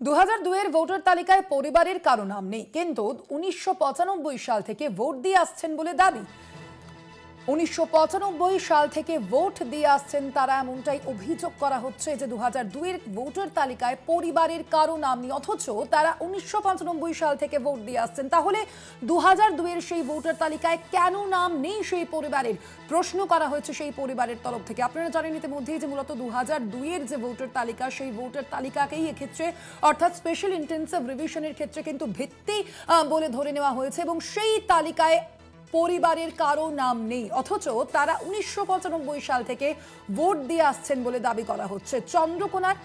2002 এর ভোটার তালিকায় পরিবারের কারো নাম নেই, কিন্তু 1995 সাল থেকে ভোট দিয়ে আসছেন বলে দাবি। 1995 সাল থেকে ভোট দিয়ে আসছেন তারা, এমনটাই অভিযোগ করা হচ্ছে যে 2002 এর ভোটার তালিকায় পরিবারের কারো নাম নেই, অথচ তারা 1995 সাল থেকে ভোট দিয়ে আসছেন। তাহলে 2002 এর সেই ভোটার তালিকায় কেন নাম নেই সেই পরিবারের, প্রশ্ন করা হয়েছে সেই পরিবারের তরফ থেকে। আপনারা জানেন ইতিমধ্যেই যে মূলত 2002 এর যে ভোটার তালিকা, সেই ভোটার তালিকাকেই এক্ষেত্রে অর্থাৎ স্পেশাল ইন্টেন্সিভ রিভিশনের ক্ষেত্রে কিন্তু ভিত্তি বলে ধরে নেওয়া হয়েছে, এবং সেই তালিকায় পরিবারের কারো নাম নেই, অথচ তারা 1995 সাল থেকে ভোট দিয়ে আসছেন বলে দাবি করা হচ্ছে। চন্দ্রকোনার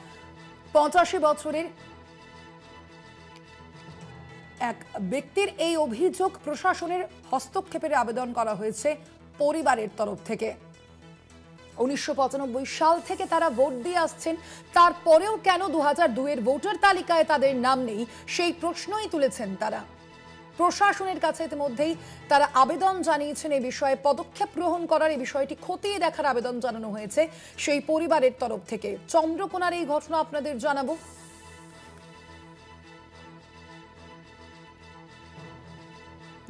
85 বছরের এক ব্যক্তির এই অভিযোগ, প্রশাসনের হস্তক্ষেপের আবেদন করা হয়েছে পরিবারের তরফ থেকে। 1995 সাল থেকে তারা ভোট দিয়ে আসছেন, তারপরেও কেন 2002 এর ভোটার তালিকায় তাদের নাম নেই, সেই প্রশ্নই তুলেছেন তারা। প্রশাসনের কাছে ইতিমধ্যেই তারা আবেদন জানিয়েছেন এই বিষয়ে পদক্ষেপ গ্রহণ করার, এই বিষয়টি খতিয়ে দেখার আবেদন জানানো হয়েছে সেই পরিবারের তরফ থেকে। চন্দ্রকোনার এই ঘটনা আপনাদের জানাবো।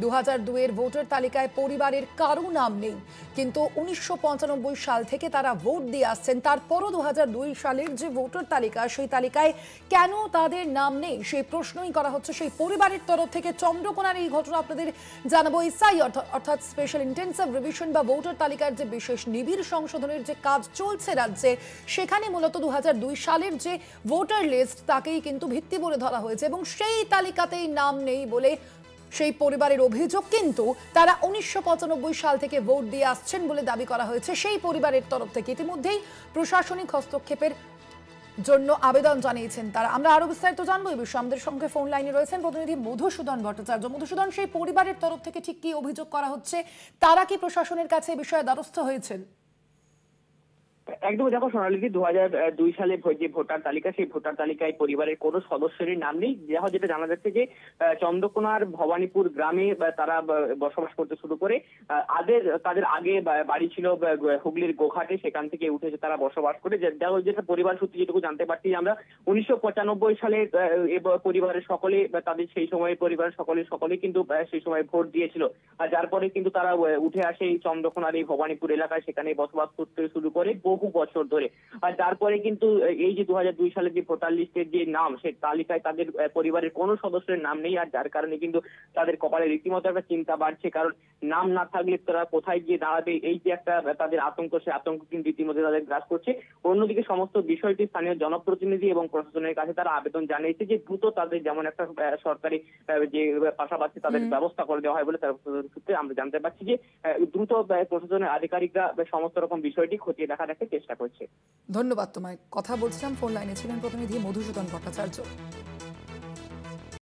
2002 এর ভোটার তালিকায় পরিবারের কারো নাম নেই, কিন্তু 1995 সাল থেকে তারা ভোট দিয়ে আসছেন, তারপরও 2002 সালের যে ভোটার তালিকা, সেই তালিকায় কেন তাদের নাম নেই সেই প্রশ্নই করা হচ্ছে সেই পরিবারের তরফ থেকে। চন্দ্রকোনার এই ঘটনা আপনাদের জানাবো। এসআই অর্থাৎ স্পেশাল ইন্টেন্সিভ রিভিশন বা ভোটার তালিকার যে বিশেষ নিবিড় সংশোধনের যে কাজ চলছে রাজ্যে, সেখানে মূলত 2002 সালের যে ভোটার লিস্ট তাকেই কিন্তু ভিত্তি বলে ধরা হয়েছে, এবং সেই তালিকাতেই নাম নেই বলে সেই পরিবারের অভিযোগ। কিন্তু তারা 1995 সাল থেকে ভোট দিয়ে আসছেন বলে দাবি করা হয়েছে সেই পরিবারের তরফ থেকে। ইতিমধ্যেই প্রশাসনিক হস্তক্ষেপের জন্য আবেদন জানিয়েছেন তারা। আমরা আরো বিস্তারিত জানবো এই বিষয়ে। আমাদের সঙ্গে ফোন লাইনে রয়েছেন প্রতিনিধি মধুসূদন ভট্টাচার্য। মধুসূদন, সেই পরিবারের তরফ থেকে ঠিক কি অভিযোগ করা হচ্ছে, তারা কি প্রশাসনের কাছে এই বিষয়ে দ্বারস্থ হয়েছেন? একদম, দেখো সোনালী, 2002 সালে যে ভোটার তালিকা, সেই ভোটার তালিকায় পরিবারের কোনো সদস্যেরই নাম নেই। যেটা জানা যাচ্ছে যে চন্দ্রকোনার ভবানীপুর গ্রামে তারা বসবাস করতে শুরু করে। তাদের আগে বাড়ি ছিল হুগলির গোঘাটে, সেখান থেকে উঠেছে তারা বসবাস করে। যেটা পরিবার সূত্রে যেটুকু জানতে পারছি আমরা, 1995 সালে পরিবারের সকলে, তাদের সেই সময় পরিবারের সকলে কিন্তু সেই সময় ভোট দিয়েছিল, আর যার পরে কিন্তু তারা উঠে আসে এই চন্দ্রকোনার এই ভবানীপুর এলাকায়, সেখানে বসবাস করতে শুরু করে বহু বছর ধরে। আর তারপরে কিন্তু এই যে 2002 সালের যে ভোটার লিস্টের যে নাম, সেই তালিকায় তাদের পরিবারের কোনো সদস্যের নাম নেই, আর যার কারণে কিন্তু তাদের কপালে রীতিমতো একটা চিন্তা বাড়ছে। কারণ নাম না থাকলে তারা কোথায় গিয়ে দাঁড়াবে, এই যে একটা তাদের আতঙ্ক, সেই আতঙ্ক কিন্তু রীতিমতো তাদের গ্রাস করছে। অন্যদিকে সমস্ত বিষয়টি স্থানীয় জনপ্রতিনিধি এবং প্রশাসনের কাছে তারা আবেদন জানিয়েছে যে দ্রুত তাদের যেমন একটা সরকারি যে পাশাপাশি তাদের ব্যবস্থা করে দেওয়া হয় বলে তার সূত্রে আমরা জানতে পারছি যে দ্রুত প্রশাসনের আধিকারিকরা সমস্ত রকম বিষয়টি খতিয়ে দেখার একটা চেষ্টা করছে। ধন্যবাদ তোমায়। কথা বলছিলাম, ফোন লাইনে ছিলেন প্রতিনিধি মধুসূদন ভট্টাচার্য।